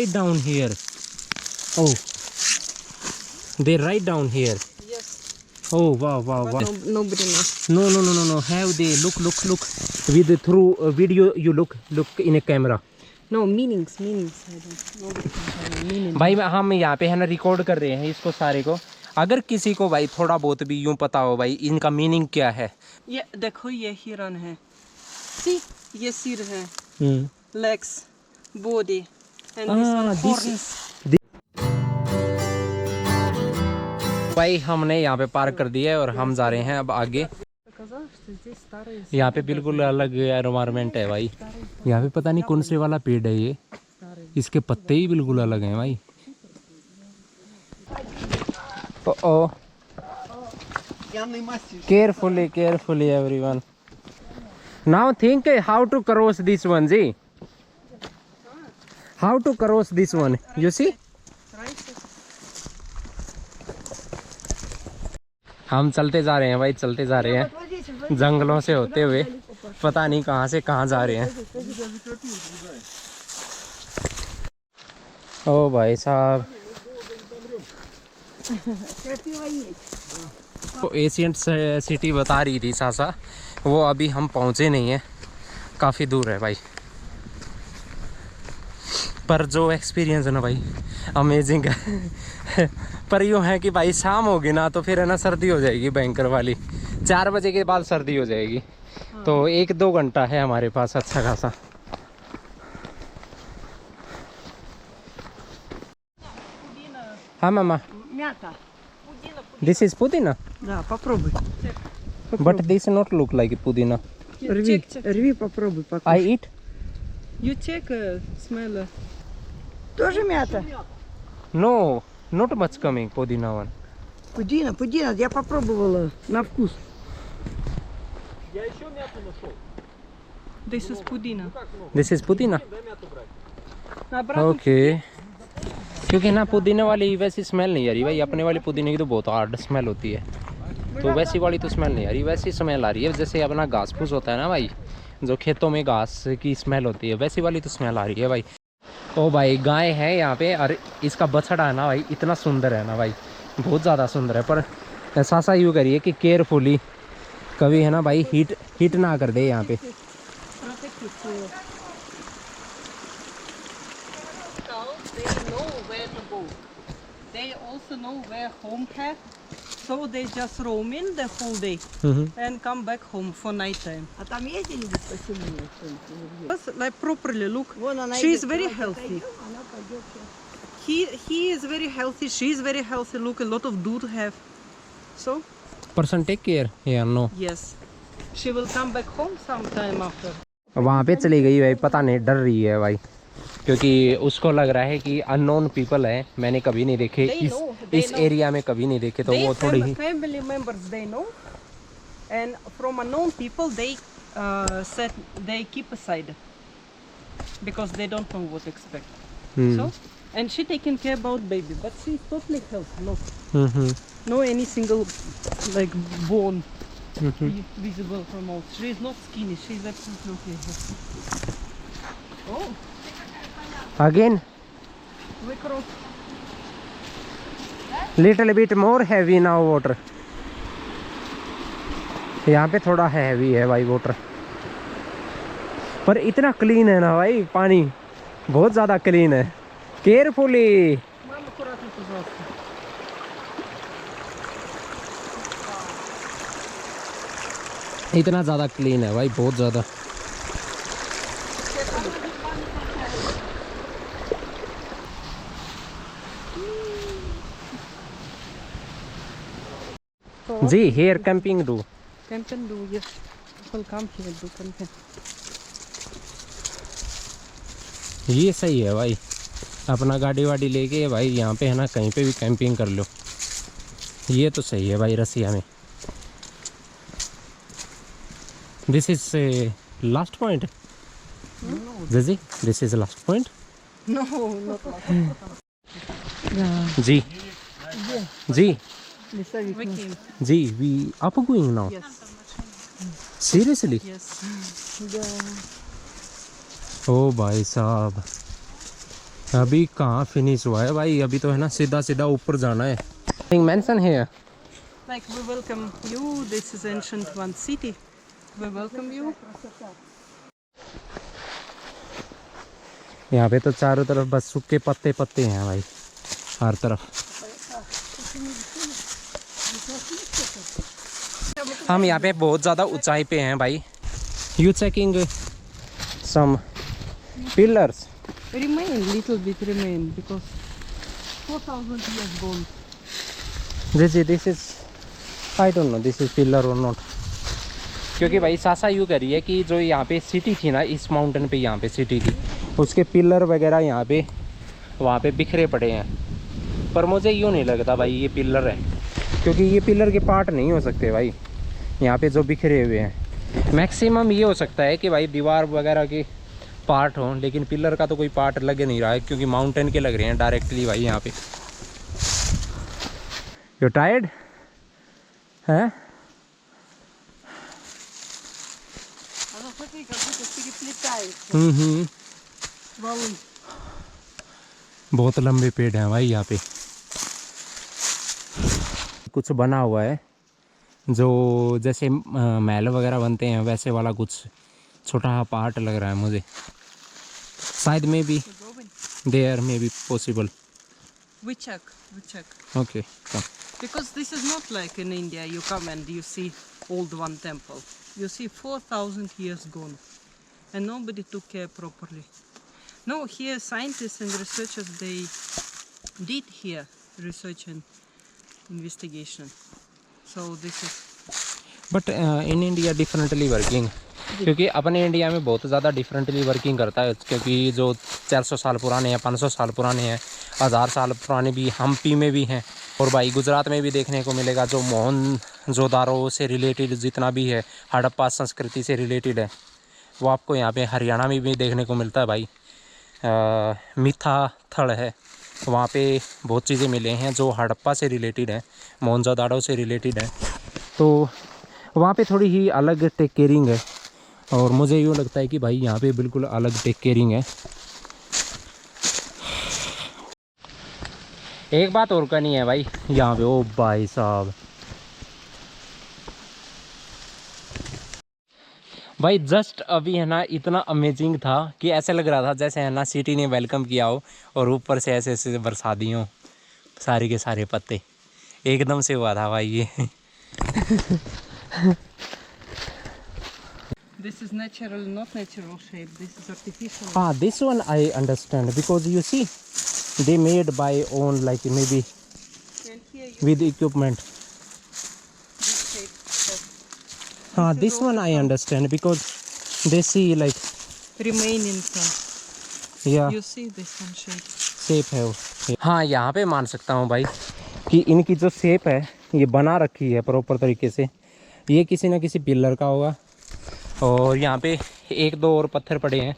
write down here. Oh, they write down here. Yes. Oh wow, wow, wow. Nobody knows. No. Have they look with through video? You look in a camera. No meanings. I don't. Nobody can tell me meaning. भाई हम यहाँ पे है ना record कर रहे हैं इसको सारे को। अगर किसी को भाई थोड़ा बहुत भी यूं पता हो भाई इनका मीनिंग क्या है। ये देखो ये हिरन है। See, ये सिर है। Legs, body, and this one horns. भाई हमने यहाँ पे पार्क कर दिया है और हम जा रहे हैं अब आगे। यहाँ पे बिल्कुल अलग एनवायरनमेंट है भाई। यहाँ पे पता नहीं कौन से वाला पेड़ है ये, इसके पत्ते ही बिल्कुल अलग हैं भाई। Oh carefully everyone. Now think how to cross this one जी, how to cross this one, you see. हम चलते जा रहे हैं भाई, चलते जा रहे हैं जंगलों से होते हुए, पता नहीं कहाँ से कहाँ जा रहे हैं। ओ भाई साहब, तो एशियंट सिटी बता रही थी सासा, वो अभी हम पहुँचे नहीं हैं, काफ़ी दूर है भाई। पर जो एक्सपीरियंस है ना भाई अमेजिंग है। पर यूँ है कि भाई शाम होगी ना तो फिर है ना सर्दी हो जाएगी भयंकर वाली। 4 बजे के बाद सर्दी हो जाएगी। तो 1-2 घंटा है हमारे पास अच्छा खासा। हाँ मामा, दिस इज पुदीना। Да, попробуй. But this not look like पुदीना। Рви, попробуй. I eat? You check, smell. Тоже мята? No, not much coming पुदीना one. Пудина, я попробовала на вкус. Я еще мяту нашел. This is пудина. This is पुदीना? Обратно. ओके। क्योंकि ना पुदीने वाली वैसी स्मेल नहीं आ रही भाई, अपने वाली पुदीने की तो बहुत हार्ड स्मेल होती है, तो वैसी वाली तो स्मेल नहीं आ रही। वैसी स्मेल आ रही है जैसे अपना घास फूस होता है ना भाई, जो खेतों में घास की स्मेल होती है, वैसी वाली तो स्मेल आ रही है भाई। ओ भाई गाय है यहाँ पे, और इसका बछड़ा है ना भाई इतना सुंदर है ना भाई, बहुत ज़्यादा सुंदर है। पर ऐसा सा यूँ करिए कि केयरफुली कभी है ना भाई हिट ना कर दे यहाँ पे। They also know where home have, so they just roam in the whole day and come back home for night time. А там есть где-нибудь поселение что-нибудь? Like properly, look. Вон она She is идет, very давай, healthy. пойдем, она пойдет сейчас. He is very healthy. She is very healthy. Look, a lot of dude have. So person take care या no. yes, she will come back home sometime after. वहाँ पे चली गई भाई, पता नहीं डर रही है भाई, क्योंकि उसको लग रहा है कि अननोन पीपल है, मैंने कभी नहीं देखे इस एरिया में, कभी नहीं देखे, तो वो थोड़ी ही family members they know, and from unknown people they said they keep aside because they don't know what to expect. So, and she taking care about baby, but she's totally healthy. Look, no any single like bone visible from out. She is not skinny. She's absolutely healthy. Oh. Again We cross. Little bit more heavy now water. यहाँ पे थोड़ा heavy है भाई water, पर इतना clean है ना भाई पानी, बहुत ज़्यादा क्लीन है। केयरफुली। Мама, аккуратно, пожалуйста. इतना ज़्यादा क्लीन है भाई, बहुत ज़्यादा। जी here camping do. Camping do, yes. People come here do camping. ये सही है भाई, अपना गाड़ी वाड़ी लेके भाई यहाँ पे है ना कहीं पे भी कैंपिंग कर लो, ये तो सही है भाई रसिया में। दिस इज लास्ट पॉइंट जी, this is last point. No, not like जी जी we came. जी we up going now, Yes. Seriously. Yes. ओ भाई साहब, अभी कहाँ फिनिश हुआ है भाई, अभी तो है ना सीधा सीधा ऊपर जाना है। मेंशन है Like we welcome you. This is ancient one city. We welcome you. यहाँ पे तो चारों तरफ बस सूखे पत्ते पत्ते हैं भाई, हर तरफ। हम यहाँ पे बहुत ज़्यादा ऊंचाई पे हैं भाई। You checking some pillars? Remain little bit remain because 4,000 years gone. This is I don't know this is pillar और नॉट। क्योंकि भाई सासा यूँ कह रही है कि जो यहाँ पे सिटी थी ना, इस माउंटेन पे यहाँ पे सिटी थी, उसके पिलर वगैरह यहाँ पे वहाँ पे बिखरे पड़े हैं। पर मुझे यूँ नहीं लगता भाई ये पिलर है, क्योंकि ये पिलर के पार्ट नहीं हो सकते भाई यहाँ पे जो बिखरे हुए हैं। मैक्सिमम ये हो सकता है कि भाई दीवार वगैरह के पार्ट हों, लेकिन पिलर का तो कोई पार्ट लग नहीं रहा है, क्योंकि माउंटेन के लग रहे हैं डायरेक्टली भाई यहाँ पे। यू टायर्ड है? बहुत लंबे पेड़ हैं भाई यहाँ पे। कुछ बना हुआ है जो जैसे महल वगैरह बनते हैं वैसे वाला कुछ छोटा पार्ट लग रहा है मुझे। शायद may be there may be possible. We check. Okay Because this is not like in India, you come and you see old one temple. You see 4,000 years gone and nobody took care properly. No, here scientists and researchers, they did here research and investigation. So this is... but in India differently working, क्योंकि अपने India में बहुत ज़्यादा differently working करता है, क्योंकि जो 400 साल पुराने हैं, 500 साल पुराने हैं, 1000 साल पुराने भी हम्पी में भी हैं। और भाई गुजरात में भी देखने को मिलेगा, जो मोहनजोदारो से रिलेटेड जितना भी है, हड़प्पा संस्कृति से रिलेटेड है, वो आपको यहाँ पे हरियाणा में भी देखने को मिलता है भाई। मिथा थड़ है, वहाँ पे बहुत चीज़ें मिले हैं जो हड़प्पा से रिलेटेड है, मोहनजोदारो से रिलेटेड है। तो वहाँ पे थोड़ी ही अलग टेक केयरिंग है, और मुझे यूँ लगता है कि भाई यहाँ पे बिल्कुल अलग टेक केयरिंग है। एक बात और करनी है भाई यहाँ पे, ओ भाई साहब, भाई जस्ट अभी है ना इतना अमेजिंग था कि ऐसे लग रहा था जैसे है ना सिटी ने वेलकम किया हो, और ऊपर से ऐसे ऐसे बरसा दी हो सारे के सारे पत्ते, एकदम से हुआ था भाई ये। This is natural, not natural shape. This is artificial. Ah, this one I understand, because you see they made by own, like maybe And here you with equipment. this shape. Has Ah, This is this one I understand, because they see like remaining some. yeah You see this one shape. Shape है वो। हाँ यहाँ पे मान सकता हूँ भाई कि इनकी जो शेप है ये बना रखी है प्रॉपर तरीके से, ये किसी ना किसी पिलर का होगा। और यहाँ पे एक दो और पत्थर पड़े हैं,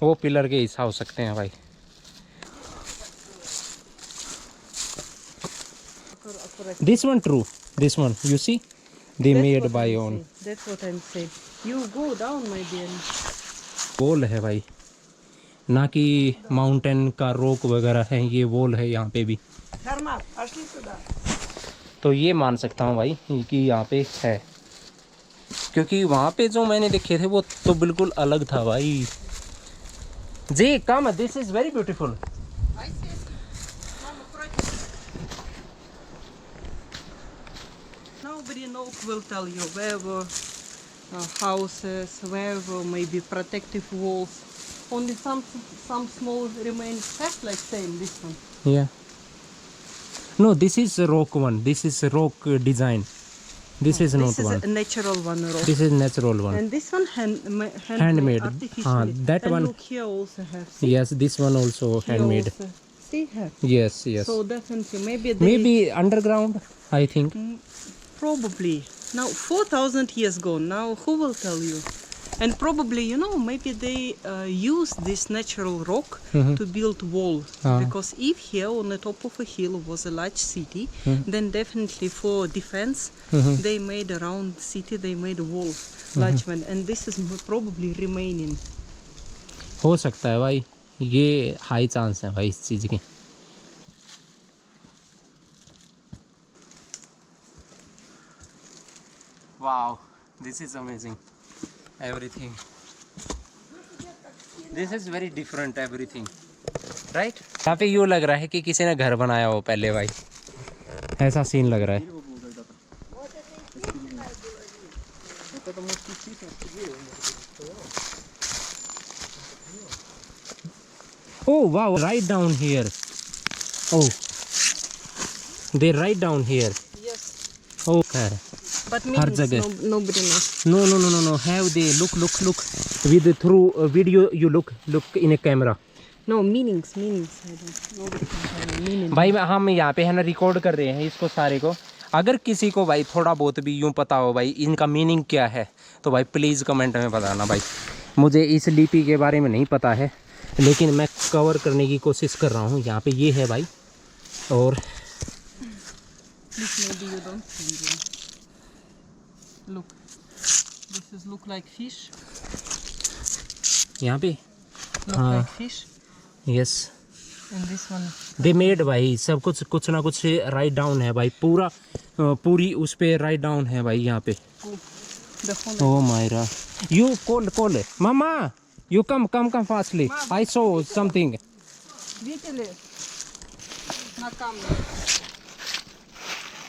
वो पिलर के हिस्सा हो सकते हैं भाई। This one true, this one you see they That's made what by I'm own. saying. That's what I'm saying. You go down maybe and wall है भाई, ना कि माउंटेन का रॉक वगैरह है, ये वॉल है यहाँ पे भी। तो ये मान सकता हूँ भाई कि यहाँ पे है, क्योंकि वहाँ पे जो मैंने देखे थे वो तो बिल्कुल अलग था भाई। जी come, this is very beautiful. nobody will tell you where were houses, where were maybe protective walls. Only some small remains have like same this one. Yeah. No, this is a rock one. This is a rock design. This is not This is one. a natural one rock. This is natural one. And this one Handmade. artificially. That and one. Look here also have. See? Yes, this one also Here handmade. also. See have. Yes, yes. So definitely maybe they Maybe underground, I think. probably now 4,000 years gone. Now who will tell you? And probably maybe they use this natural rock to build wall, because if here on the top of a hill was a large city, then definitely for defense they made around the city, they made a wall, large one, and this is probably remaining. हो सकता है भाई, ये high chance है भाई इस चीज़ की। Wow, this is amazing everything, this is very different everything, right. यहाँ पे यूँ लग रहा है कि किसी ने घर बनाया हो पहले भाई, ऐसा सीन लग रहा है। Oh wow, right down here. Oh, they right down here. Yes. Okay. But her meanings, जगह। nobody knows. No. Have they look with through video you look in a camera. No, meanings. I don't. Nobody can tell me meaning. भाई हम यहाँ पे है ना record कर रहे हैं इसको सारे को। अगर किसी को भाई थोड़ा बहुत भी यूँ पता हो भाई इनका मीनिंग क्या है तो भाई प्लीज़ कमेंट में बताना भाई। मुझे इस लिपि के बारे में नहीं पता है लेकिन मैं कवर करने की कोशिश कर रहा हूँ। यहाँ पे ये है भाई और Look, maybe you don't find them. Look. This is look like fish. यहाँ पे Look हाँ। like fish. Yes And this one. They made भाई सब कुछ ना कुछ राइट डाउन है भाई, पूरी उस पे राइट डाउन है भाई यहाँ पे। The whole. Oh Myra you call mama you come fastly I saw something. Видели? На камне.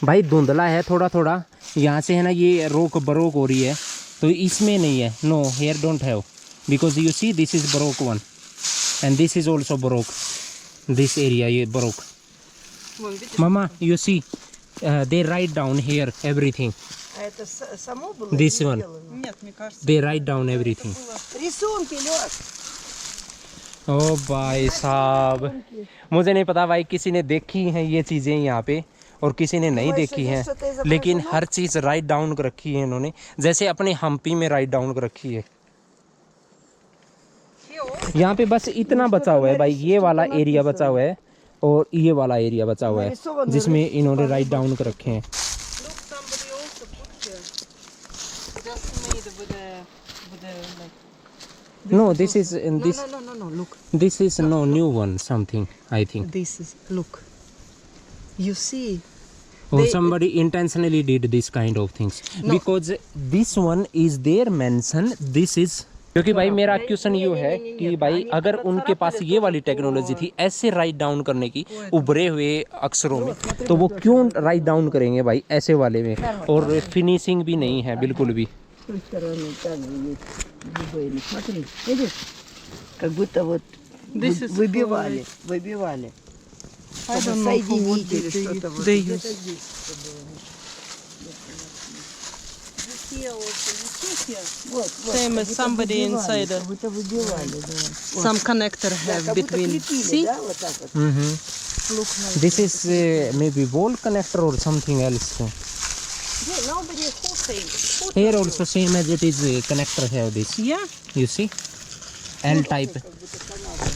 भाई धुंधला है थोड़ा यहाँ से है ना, ये रोक बरोक हो रही है तो इसमें नहीं है। No here don't have because you see this is baroque one and this is also baroque, this area ये baroque. Вон, видишь? Mama you see they write down here everything, А это само было? This или one. сделано? Нет, мне кажется. They write down everything. Рисунки, Лёш. ओ भाई साहब मुझे नहीं पता भाई, किसी ने देखी हैं ये चीज़ें यहाँ पे और किसी ने नहीं देखी हैं, लेकिन हर चीज़ राइट डाउन कर रखी है इन्होंने, जैसे अपने हम्पी में राइट डाउन कर रखी है। यहाँ पे बस इतना बचा हुआ है भाई, ये वाला एरिया बचा हुआ है और ये वाला एरिया बचा हुआ है जिसमें इन्होंने राइट डाउन कर रखे हैं। Look, somebody also put here. Just made with the like. No, this is in this. No. Look. This is no new one. Something I think. This is look. You see. Or They- somebody intentionally did this kind of things because this one is their mention. This is क्योंकि भाई मेरा question ये है कि भाई अगर उनके पास ये वाली टेक्नोलॉजी थी ऐसे राइट डाउन करने की उभरे हुए अक्षरों में, तो वो क्यों राइट डाउन करेंगे भाई ऐसे वाले में, और फिनिशिंग भी नहीं है बिल्कुल भी। С той стороны также есть выбоины. Смотри, видишь? Как будто вот This is выбивали. I Чтобы don't know who would соединить или they, что-то вот. they Где-то use. здесь это было. Вот, Same как as будто somebody выбивали, inside. Как будто выбивали, да. Some connector Да, have как будто between. крепили, See? да, вот так вот. Look like. This is maybe wall connector or something else. Yeah, nobody who saying. Here also same as it is connector have this. Yeah. You see L type.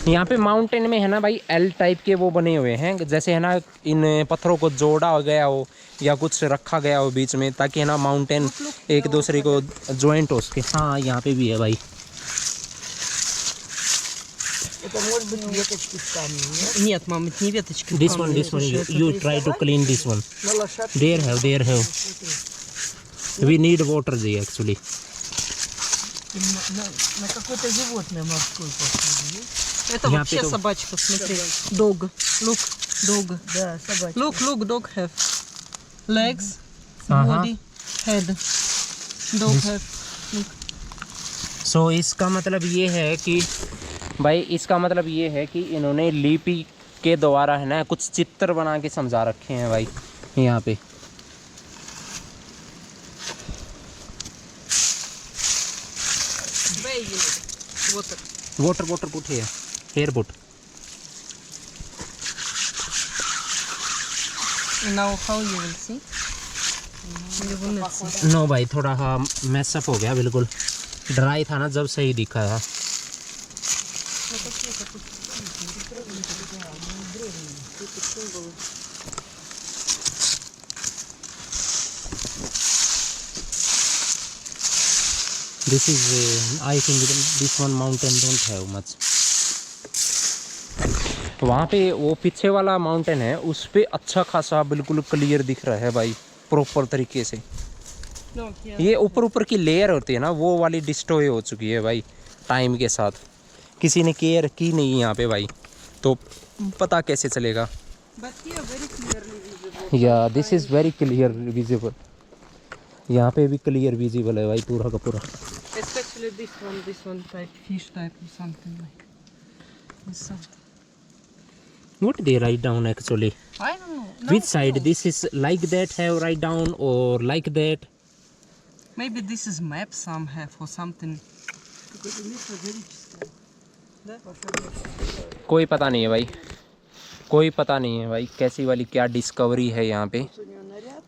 यहाँ पे mountain में है ना भाई L type के वो बने हुए हैं, जैसे है ना इन पत्थरों को जोड़ा गया हो या कुछ रखा गया हो बीच में, ताकि है ना माउंटेन एक दूसरे को ज्वाइंट हो सके। हाँ यहाँ पे भी है भाई। Это может быть веточки с камнем, нет? Нет, мам, это не веточки. This one you try to clean this one. На лошадке. There have. We need water there actually. На какое-то животное морское похоже, есть? Это Я вообще приду. собачка, смотри. Dog. Look, dog. Да, собачка. Look, dog have legs, Uh-huh. body, head. Dog have. So इसका मतलब ये है कि भाई इसका मतलब ये है कि इन्होंने लिपि के द्वारा है ना कुछ चित्र बना के समझा रखे हैं भाई यहाँ पे। Water. Water put here put. Now how you will see? You will not see. No भाई थोड़ा हाँ मैसअप हो गया, बिल्कुल ड्राई था ना जब सही दिखा था। This is I think this one mountain don't have much. वहाँ पे वो पीछे वाला माउंटेन है, उस पे अच्छा खासा बिल्कुल क्लियर दिख रहा है भाई, प्रॉपर तरीके से। No, here. ये ऊपर ऊपर की लेयर होती है ना, वो वाली डिस्ट्रॉय हो चुकी है भाई टाइम के साथ। किसी ने केयर की नहीं यहाँ पे भाई, तो पता कैसे चलेगा। But here very clearly visible. या this is very clear visible. यहाँ पे भी क्लियर विजिबल है भाई पूरा का पूरा। Especially this one type, fish type or something like this one. What they write down actually? I don't know. No, Which side? no. This is like that have write down or like that? Maybe this is map some have or something. कोई पता नहीं है भाई, कोई पता नहीं है भाई कैसी वाली क्या डिस्कवरी है यहाँ पे,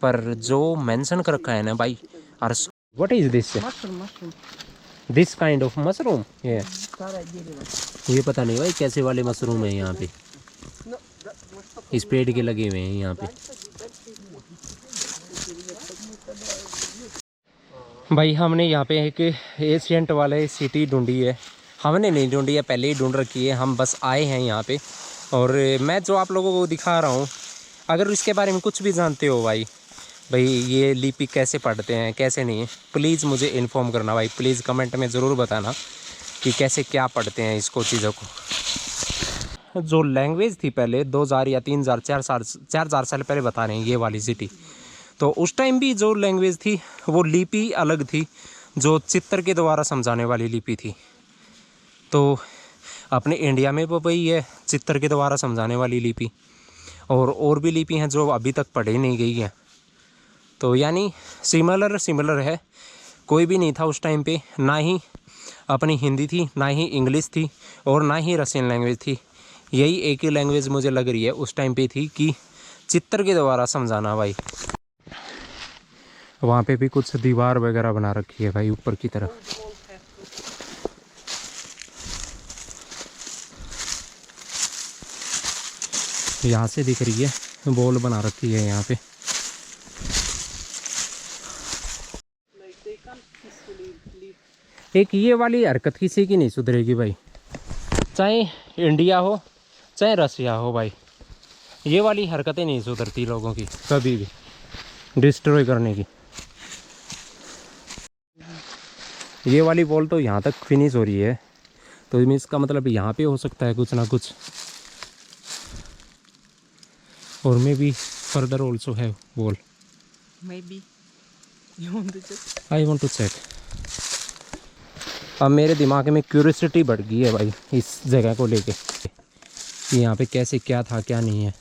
पर जो मेंशन कर रखा है ना भाई। और what is this? Mushroom. This kind of mushroom? ये старое дерево. ये पता नहीं भाई कैसे वाले मशरूम है यहाँ पे, इस पेड़ के लगे हुए हैं यहाँ पे। भाई हमने यहाँ पे एक एशियंट वाले सिटी ढूंढी है। हमने नहीं ढूंढी है, पहले ही ढूंढ रखी है, हम बस आए हैं यहाँ पे। और मैं जो आप लोगों को दिखा रहा हूँ, अगर इसके बारे में कुछ भी जानते हो भाई ये लिपि कैसे पढ़ते हैं कैसे नहीं है, प्लीज़ मुझे इन्फॉर्म करना भाई, प्लीज़ कमेंट में ज़रूर बताना कि कैसे क्या पढ़ते हैं इसको चीज़ों को। जो लैंग्वेज थी पहले 2000 या 3000 4 साल पहले बता रहे हैं ये वाली सिटी, तो उस टाइम भी जो लैंग्वेज थी वो लिपि अलग थी, जो चित्र के द्वारा समझाने वाली लिपि थी। तो अपने इंडिया में वो वही है, चित्र के द्वारा समझाने वाली लिपि, और भी लिपि हैं जो अभी तक पढ़ी नहीं गई हैं। तो यानी सिमिलर है, कोई भी नहीं था उस टाइम पे, ना ही अपनी हिंदी थी, ना ही इंग्लिश थी, और ना ही रशियन लैंग्वेज थी। यही एक ही लैंग्वेज मुझे लग रही है उस टाइम पे थी कि चित्र के द्वारा समझाना भाई। वहाँ पे भी कुछ दीवार वगैरह बना रखी है भाई ऊपर की तरफ। यहाँ से दिख रही है, बॉल बना रखी है यहाँ पे। एक ये वाली हरकत किसी की नहीं सुधरेगी भाई, चाहे इंडिया हो चाहे रसिया हो भाई, ये वाली हरकतें नहीं सुधरती लोगों की कभी भी, डिस्ट्रॉय करने की। ये वाली बॉल तो यहाँ तक फिनिश हो रही है, तो इसका मतलब यहाँ पे हो सकता है कुछ ना कुछ, और मे बी फर्दर ऑल्सो है ball. Maybe. You want to check? I want to check. अब मेरे दिमाग में क्यूरियोसिटी बढ़ गई है भाई इस जगह को लेके कि यहाँ पे कैसे क्या था क्या नहीं है।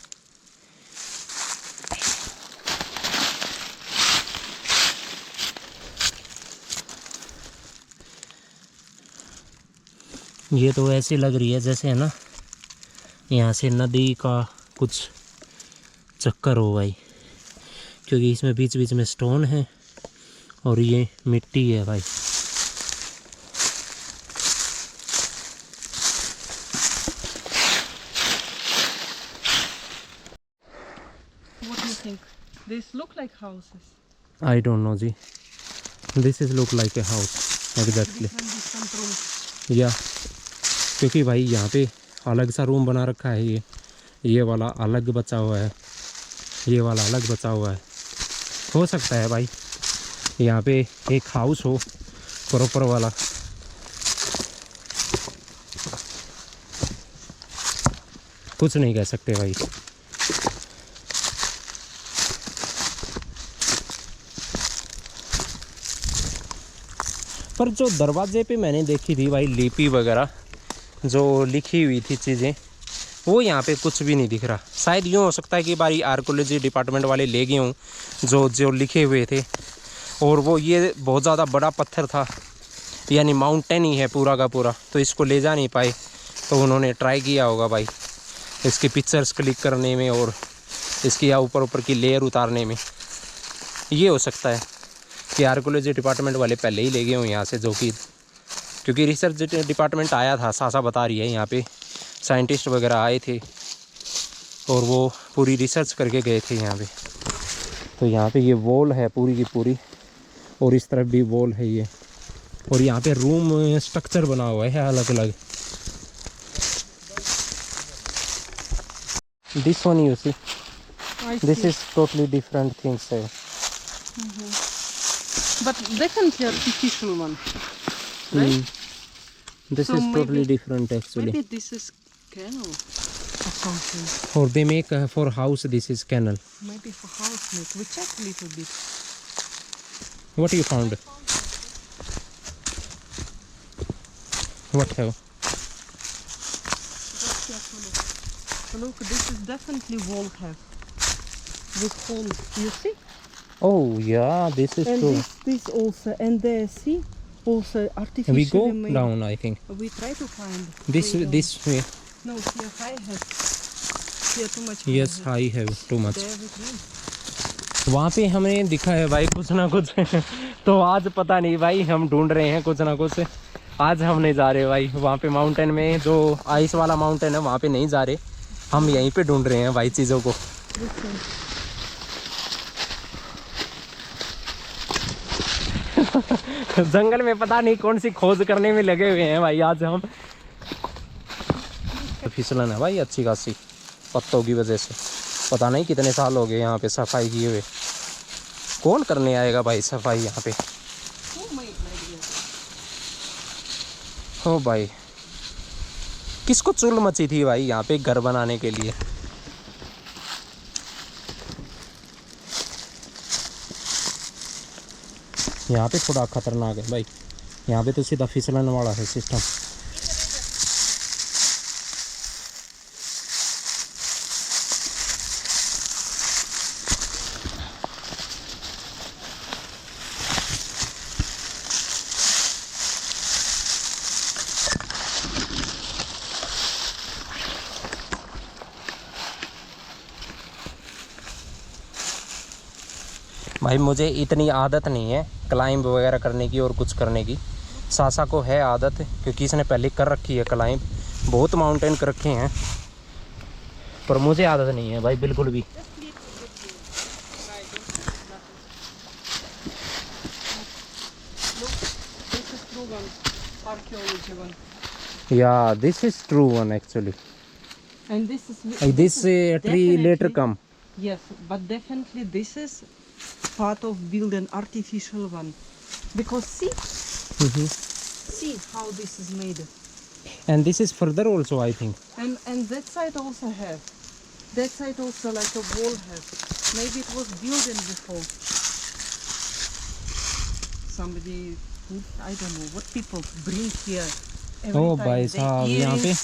ये तो ऐसे लग रही है जैसे है ना, यहाँ से नदी का कुछ चक्कर हो भाई, क्योंकि इसमें बीच बीच में स्टोन है और ये मिट्टी है भाई। What do you think? These look like houses. I don't know जी, this is look like a house exactly. Different rooms. या क्योंकि भाई यहाँ पे अलग सा रूम बना रखा है, ये वाला अलग बचा हुआ है, ये वाला अलग बचा हुआ है। हो सकता है भाई यहाँ पे एक हाउस हो प्रॉपर वाला। कुछ नहीं कह सकते भाई। पर जो दरवाजे पे मैंने देखी थी भाई लिपि वगैरह जो लिखी हुई थी चीज़ें, वो यहाँ पे कुछ भी नहीं दिख रहा। शायद यूँ हो सकता है कि बारी आर्कोलॉजी डिपार्टमेंट वाले ले गए हों जो लिखे हुए थे, और वो ये बहुत ज़्यादा बड़ा पत्थर था, यानी माउंटेन ही है पूरा का पूरा, तो इसको ले जा नहीं पाए, तो उन्होंने ट्राई किया होगा भाई इसकी पिक्चर्स क्लिक करने में और इसकी ऊपर की लेयर उतारने में। ये हो सकता है कि आर्कोलॉजी डिपार्टमेंट वाले पहले ही ले गए हों यहाँ से, जो कि क्योंकि रिसर्च डिपार्टमेंट आया था, सासा बता रही है, यहाँ पे साइंटिस्ट वगैरह आए थे और वो पूरी रिसर्च करके गए थे यहाँ पे। तो यहाँ पे ये वॉल है पूरी की पूरी, और इस तरफ भी वॉल है ये, और यहाँ पे रूम स्ट्रक्चर बना हुआ है अलग अलग। This one you see. I This see. is totally different things. But definitely artificial one. Right? This So is totally maybe- different actually. Maybe this is kennel or something. Or they make for house. This is kennel. Maybe for house milk. We check a little bit. What you found? What have? Just carefully. Look, this is definitely wall have with holes. You see? Oh yeah, this is And true. this also, and there, see, also artificially We go made. down, I think. We try to find This way down. this way. No, here I have. Here too much. Yes, I I have too much. There with me. वहाँ पे हमें दिखा है भाई कुछ ना कुछ तो आज पता नहीं भाई, हम ढूंढ रहे हैं कुछ ना कुछ। आज हम नहीं जा रहे भाई वहाँ पे माउंटेन में, जो आइस वाला माउंटेन है वहाँ पे नहीं जा रहे, हम यहीं पे ढूंढ रहे हैं भाई चीज़ों को। जंगल में पता नहीं कौन सी खोज करने में लगे हुए हैं भाई आज हम। फिसलन है भाई अच्छी खासी पत्तों की वजह से। पता नहीं कितने साल हो गए यहाँ पे सफाई किए हुए। कौन करने आएगा भाई सफाई यहाँ पे? हो भाई, किसको चुल मची थी भाई यहाँ पे घर बनाने के लिए? यहाँ पे थोड़ा खतरनाक है भाई, यहाँ पे तो सीधा फिसलन वाला है सिस्टम। भाई मुझे इतनी आदत नहीं है क्लाइंब वगैरह करने की और कुछ करने की। सासा को है आदत क्योंकि इसने पहले कर रखी है क्लाइंब, बहुत माउंटेन कर रखे हैं, पर मुझे आदत नहीं है भाई बिल्कुल भी। This is true one, archaeology one. Yeah, this is true one actually. And this is This tree later definitely- come. Yes, but definitely this is part of building artificial one. Because see how this is made. And this is further also I think. And that side also have. That side also like a wall have. Maybe it was building before. Somebody, I don't know what people bring here. Every Oh, time. भाई They साहब, यहाँ पे-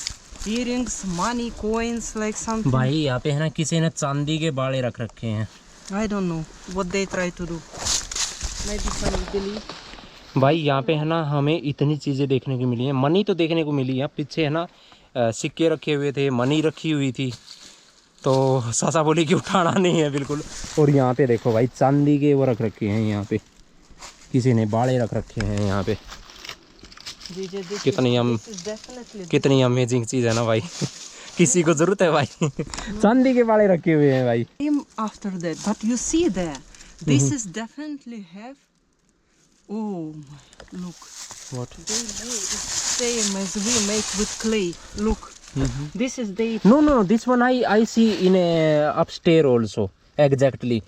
earrings, money, coins, like something. भाई यहाँ पे है ना किसी ने चांदी के बाड़े रख रखे हैं। I don't know what they try to do. Maybe some believe. भाई यहाँ पे है ना हमें इतनी चीज़ें देखने को मिली हैं। मनी तो देखने को मिली है, पीछे है ना सिक्के रखे हुए थे, मनी रखी हुई थी, तो सासा बोली कि उठाना नहीं है बिल्कुल। और यहाँ पे देखो भाई चांदी के वो रख रखे हैं, यहाँ पे किसी ने बाड़े रख रखे हैं यहाँ पे। कितनी कितनी अमेजिंग चीज़ है ना भाई किसी को ज़रूरत है भाई चांदी के बाड़े रखे हुए हैं भाई। After that, but you see there, this is definitely have. Oh my, look. What? They made the same as we make with clay. Look, this is they. No, this one I see in upstairs also exactly.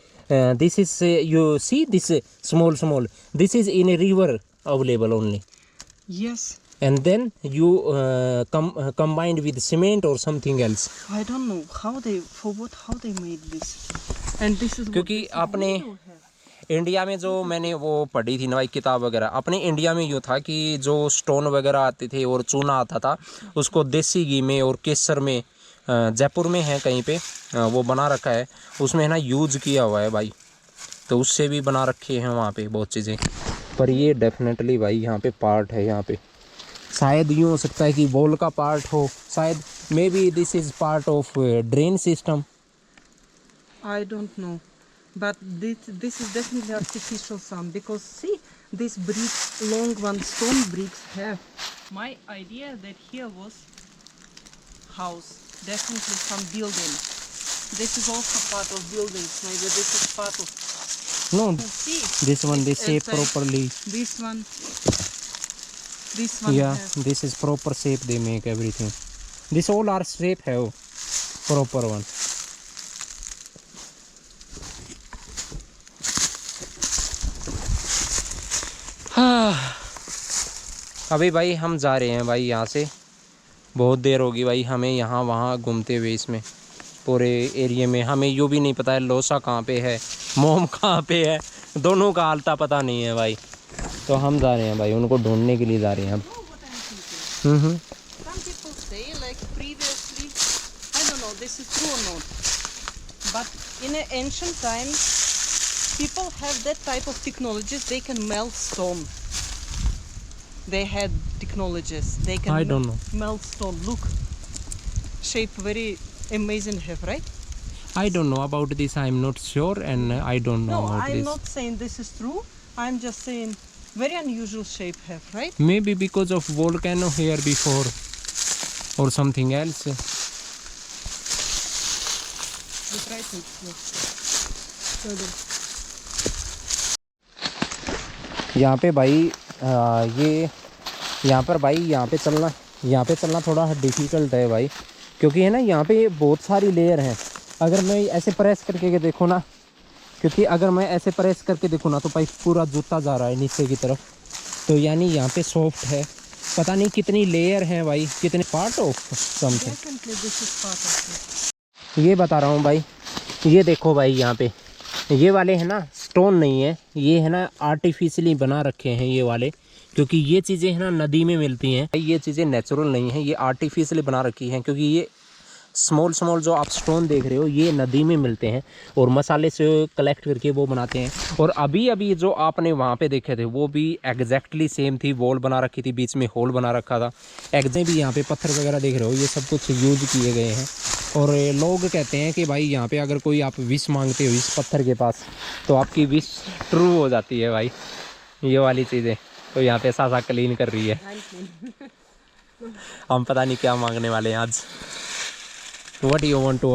This is you see this small. This is in a river available only. Yes, And then you combined with cement or something else. I don't know how they how they made this. And this is what क्योंकि this is आपने window have. India में जो मैंने वो पढ़ी थी ना भाई किताब वगैरह, अपने इंडिया में यूँ था कि जो स्टोन वगैरह आते थे और चूना आता था उसको देसी घी में और केसर में, जयपुर में है कहीं पे वो बना रखा है, उसमें है ना यूज किया हुआ है भाई, तो उससे भी बना रखे हैं वहाँ पे बहुत चीज़ें। पर ये डेफिनेटली भाई यहाँ पे पार्ट है, यहाँ पे शायद यूँ हो सकता है कि वॉल का पार्ट हो, शायद may B this is part of drain system. I don't know, but this is definitely artificial some, because see these bricks, long one stone bricks have. My idea that here was house, definitely some building. This is also part of buildings. Maybe this is part of. No, See this one they shape inside. properly. This one. This one. Yeah, have. this is proper shape they make everything. This all are shape have proper one. अभी भाई हम जा रहे हैं भाई यहाँ से, बहुत देर होगी भाई हमें यहाँ वहाँ घूमते हुए, इसमें पूरे एरिया में। हमें यूँ भी नहीं पता है लोसा कहाँ पे है, मोम कहाँ पे है, दोनों का हालता पता नहीं है भाई। तो हम जा रहे हैं भाई, उनको ढूंढने के लिए जा रहे हैं अब। Some people say, like previously, I don't know, this is true or not, but in an ancient time, people have that type of technologies. They can melt stone. They had technologies. They can I don't know. melt stone. Look, shape very amazing, have right? I don't know about this, I'm not sure, and I don't know No, about I'm this. not saying this is true. I'm just saying very unusual shape have, right? Maybe because of volcano here before or something else. We try to explore further. यहाँ पे भाई ये यहाँ पर भाई यहाँ पे चलना थोड़ा डिफ़िकल्ट है भाई, क्योंकि है ना यहाँ पे बहुत सारी लेयर हैं। अगर मैं ऐसे प्रेस करके देखूँ ना, क्योंकि अगर मैं ऐसे प्रेस करके देखूँ ना तो भाई पूरा जूता जा रहा है नीचे की तरफ। तो यानी यहाँ पे सॉफ्ट है, पता नहीं कितनी लेयर हैं भाई, कितने part of something. Definitely this is part of it. ये बता रहा हूँ भाई, ये देखो भाई यहाँ पे ये वाले हैं ना स्टोन नहीं है, ये है ना आर्टिफिशियली बना रखे हैं ये वाले, क्योंकि ये चीज़ें है ना नदी में मिलती हैं। ये चीज़ें नेचुरल नहीं हैं, ये आर्टिफिशियली बना रखी हैं, क्योंकि ये स्मॉल जो आप स्टोन देख रहे हो ये नदी में मिलते हैं और मसाले से कलेक्ट करके वो बनाते हैं। और अभी जो आपने वहाँ पे देखे थे वो भी एग्जैक्टली सेम थी, वॉल बना रखी थी, बीच में होल बना रखा था। एग्जैक्ट भी यहाँ पे पत्थर वगैरह देख रहे हो ये सब कुछ यूज किए गए हैं। और लोग कहते हैं कि भाई यहाँ पे अगर कोई आप विश मांगते हो इस पत्थर के पास तो आपकी विश ट्रू हो जाती है भाई, ये वाली चीज़ें। तो यहाँ पे सासा क्लीन कर रही है, हम पता नहीं क्या मांगने वाले हैं आज। What do you want to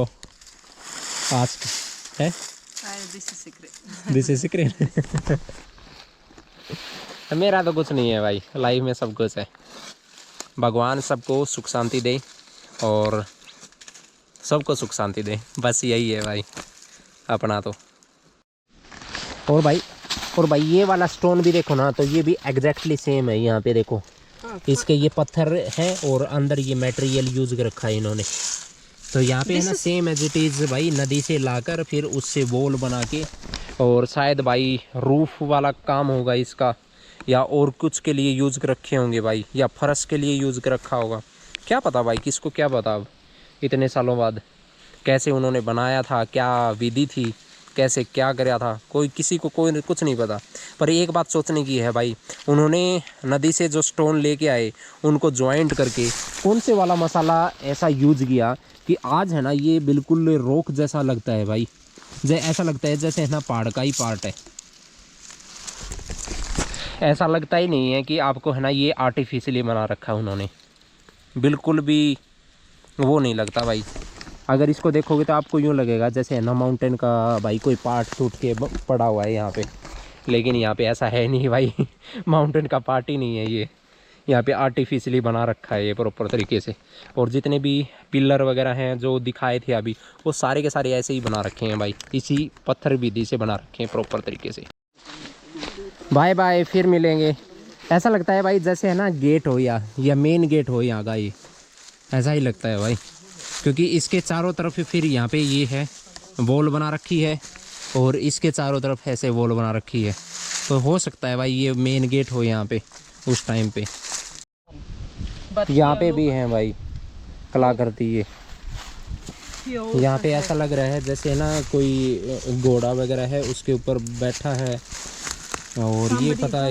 ask? है? This is secret. This is secret. मेरा तो कुछ नहीं है भाई, लाइफ में सब कुछ है। भगवान सबको सुख शांति दे और सबको सुख शांति दे, बस यही है भाई अपना तो। और भाई ये वाला स्टोन भी देखो ना, तो ये भी एग्जैक्टली सेम है। यहाँ पे देखो इसके ये पत्थर हैं और अंदर ये मटेरियल यूज कर रखा है इन्होंने। तो यहाँ पे है ना सेम एज इट इज़ भाई, नदी से लाकर फिर उससे वॉल बना के, और शायद भाई रूफ वाला काम होगा इसका, या और कुछ के लिए यूज़ कर रखे होंगे भाई, या फर्श के लिए यूज़ कर रखा होगा, क्या पता भाई, किसको क्या पता। अब इतने सालों बाद कैसे उन्होंने बनाया था, क्या विधि थी, कैसे क्या कराया था, किसी को कुछ नहीं पता। पर एक बात सोचने की है भाई, उन्होंने नदी से जो स्टोन लेके आए उनको जॉइंट करके कौन से वाला मसाला ऐसा यूज किया कि आज है ना ये बिल्कुल रॉक जैसा लगता है भाई, ऐसा लगता है जैसे है ना पहाड़ का ही पार्ट है। ऐसा लगता ही नहीं है कि आपको है ना ये आर्टिफिशियली बना रखा है उन्होंने, बिल्कुल भी वो नहीं लगता भाई। अगर इसको देखोगे तो आपको यूँ लगेगा जैसे है ना माउंटेन का भाई कोई पार्ट टूट के पड़ा हुआ है यहाँ पे, लेकिन यहाँ पे ऐसा है नहीं भाई। माउंटेन का पार्ट ही नहीं है ये, यहाँ पे आर्टिफिशियली बना रखा है ये प्रॉपर तरीके से। और जितने भी पिलर वगैरह हैं जो दिखाए थे अभी, वो सारे के सारे ऐसे ही बना रखे हैं भाई, इसी पत्थर विधि से बना रखे हैं प्रॉपर तरीके से। बाय बाय, फिर मिलेंगे। ऐसा लगता है भाई जैसे है ना गेट हो या मेन गेट हो यहाँ का, ये ऐसा ही लगता है भाई, क्योंकि इसके चारों तरफ फिर यहाँ पे ये है वॉल बना रखी है और इसके चारों तरफ ऐसे वॉल बना रखी है। तो हो सकता है भाई ये मेन गेट हो यहाँ पे उस टाइम पे। यहाँ पे भी हैं भाई कलाकृति ये, यहाँ पे ऐसा लग रहा है जैसे ना कोई घोड़ा वगैरह है उसके ऊपर बैठा है, और ये पता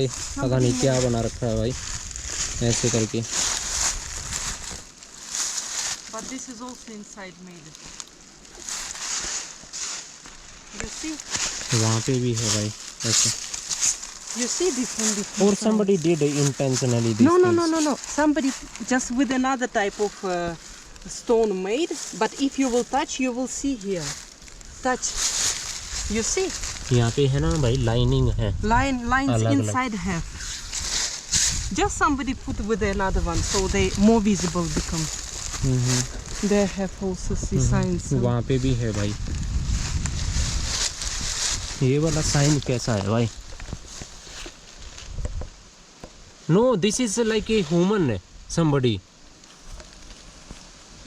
नहीं क्या बना रखा है भाई ऐसे करके। But this is also inside made. You see? वहाँ पे भी है भाई ऐसे। You see different. Or somebody did intentionally this. No. Somebody just with another type of stone made. But if you will touch, you will see here. Touch. You see? यहाँ पे है ना भाई लाइनिंग है, Lines अलग inside have. Just somebody put with another one, so they more visible become. They have also see signs. वहाँ पे भी है भाई। ये वाला साइन कैसा है भाई? No, this is like a human, somebody.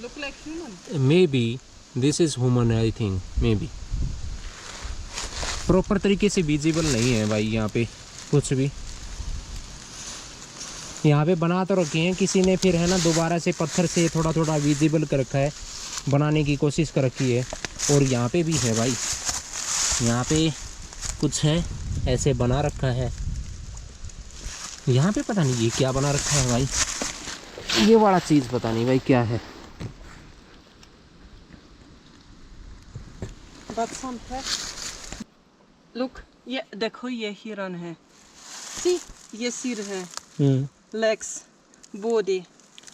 Look like human. Maybe this is human, I think. Maybe. Proper तरीके से विजिबल नहीं है भाई यहाँ पे कुछ भी। यहाँ पे बना तो रखे हैं किसी ने, फिर है ना दोबारा से पत्थर से थोड़ा थोड़ा विजिबल कर रखा है, बनाने की कोशिश कर रखी है। और यहाँ पे भी है भाई, यहाँ पे कुछ है ऐसे बना रखा है। यहाँ पे पता नहीं ये क्या बना रखा है भाई, ये वाला चीज़ पता नहीं भाई क्या है। But some have. Look, ये देखो ये हिरन है। See, ये सिर है, legs, body,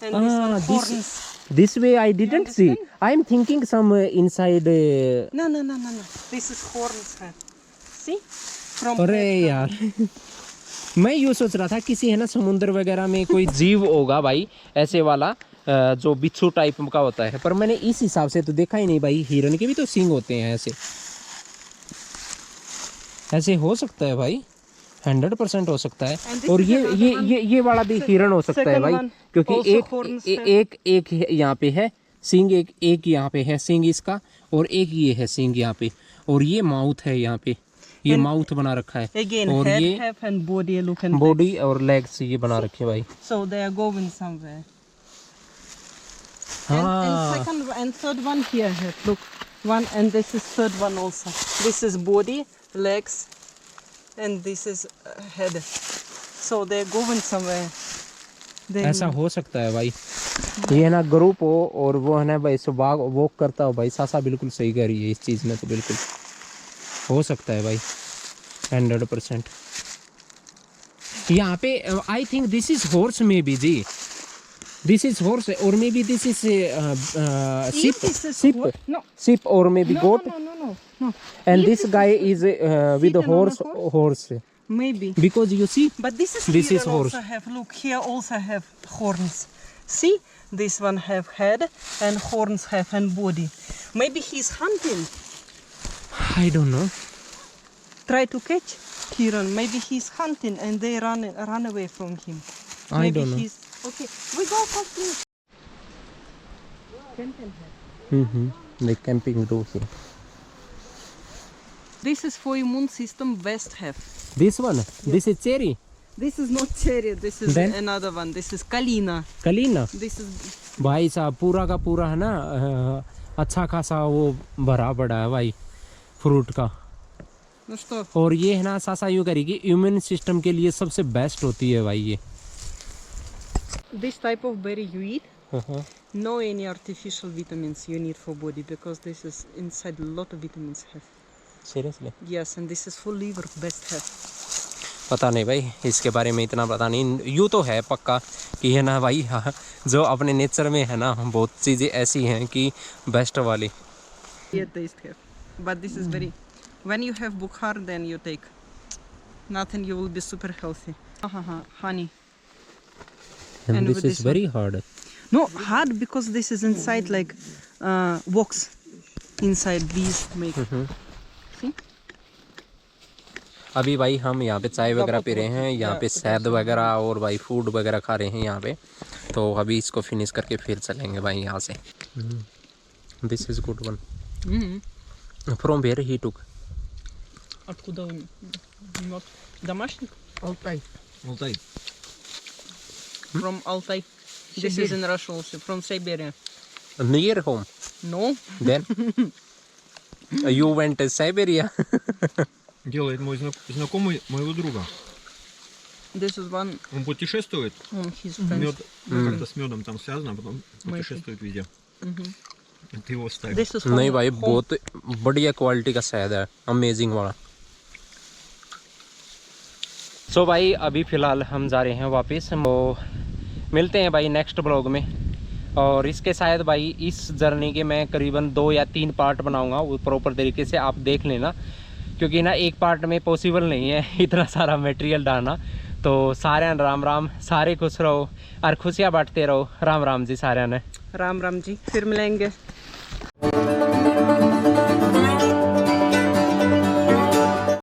and this one horns. This way I didn't see. I am thinking some inside. No. This is horns है। See? From अरे यार मैं यूँ सोच रहा था किसी है ना समुद्र वगैरह में कोई जीव होगा भाई ऐसे वाला, जो बिच्छू टाइप का होता है, पर मैंने इस हिसाब से तो देखा ही नहीं भाई। हिरन के भी तो सींग होते हैं ऐसे, ऐसे हो सकता है भाई, 100% हो सकता है। और ये वाला भी हिरन हो सकता है भाई, क्योंकि एक यहाँ पे है सींग, एक यहाँ पे है सींग इसका, और एक ये है सींग यहाँ पे, और ये माउथ है यहाँ पे, ये माउथ बना रखा है। Again, और head, ये have and body, look and body और लेग्स ये बना रखे हैं भाई। So they are going somewhere. हाँ And second and third one here, look, one, and this is third one also. This is body, legs, and this is head. So they are going somewhere. They ऐसा हो सकता है भाई, ये ना group हो और वो है ना भाई सुबह वॉक करता हो भाई। सासा बिल्कुल सही कह रही है इस चीज़ में, तो बिल्कुल हो सकता है भाई 100%। यहाँ पे I think this is horse maybe जी, दिस इज हॉर्स और may be this is sheep और may be goat, No. And this guy is with horse Maybe. because you see But this is This here is horse. also have, look, here also have horns. See, this one have head and horns have and body. Maybe he's hunting. I don't know. Try to catch Kiran. Maybe he's hunting and they run away from him. I Maybe don't know. he's okay. We go quickly. Like camping do here. This is for immune system. West have. This one, this is cherry, This is not cherry. This is Then? another one. This is kalina. Kalina. This is भाई साहब पूरा का पूरा है ना अच्छा खासा वो भरा पड़ा है भाई फ्रूट का। no stop. और ये है ना सासा यूँ करेगी, इम्यून सिस्टम के लिए सबसे बेस्ट होती है भाई ये। This type of berry you eat. No any artificial vitamins you need for body because this is inside a lot of vitamins have. Seriously Yes, and this is for liver best have. पता नहीं भाई इसके बारे में इतना पता नहीं। यूँ तो है पक्का कि है ना भाई, हाँ जो अपने नेचर में है ना बहुत चीज़ें ऐसी हैं कि बेस्ट वाली। Yeah, taste have. But this is very. When you have bukhar, then you take. Nothing, you will be super healthy. Honey. And And this with is this very hard. No, hard because this is inside like wax. Inside bees make. See? अभी भाई हम यहाँ पे चाय वगैरह P रहे हैं, यहाँ पे शहद वगैरह और भाई फूड वगैरह खा रहे हैं यहाँ पे। तो अभी इसको फिनिश करके फिर चलेंगे भाई यहाँ से। This is good one. From where he took? Откуда он? Not домашний? Алтай. Altai. From Altai. This is in Russia also. From Siberia. Near home No. Then you went Siberia. Делает мой знакомый моего друга. This is one. Он путешествует. His friend. Мед, как-то с медом там связано, а потом путешествует везде. Ты его ставишь. This is from नहीं भाई home. बहुत बढ़िया quality का शहद है, amazing वाला। सो भाई अभी फ़िलहाल हम जा रहे हैं वापस, तो मिलते हैं भाई नेक्स्ट ब्लॉग में। और इसके शायद भाई इस जर्नी के मैं करीबन 2 या 3 पार्ट बनाऊंगा, वो प्रॉपर तरीके से आप देख लेना, क्योंकि ना एक पार्ट में पॉसिबल नहीं है इतना सारा मटेरियल डालना। तो सारे राम राम, सारे खुश रहो और खुशियाँ बांटते रहो। राम राम जी सारे ने। राम राम जी, फिर मिलेंगे।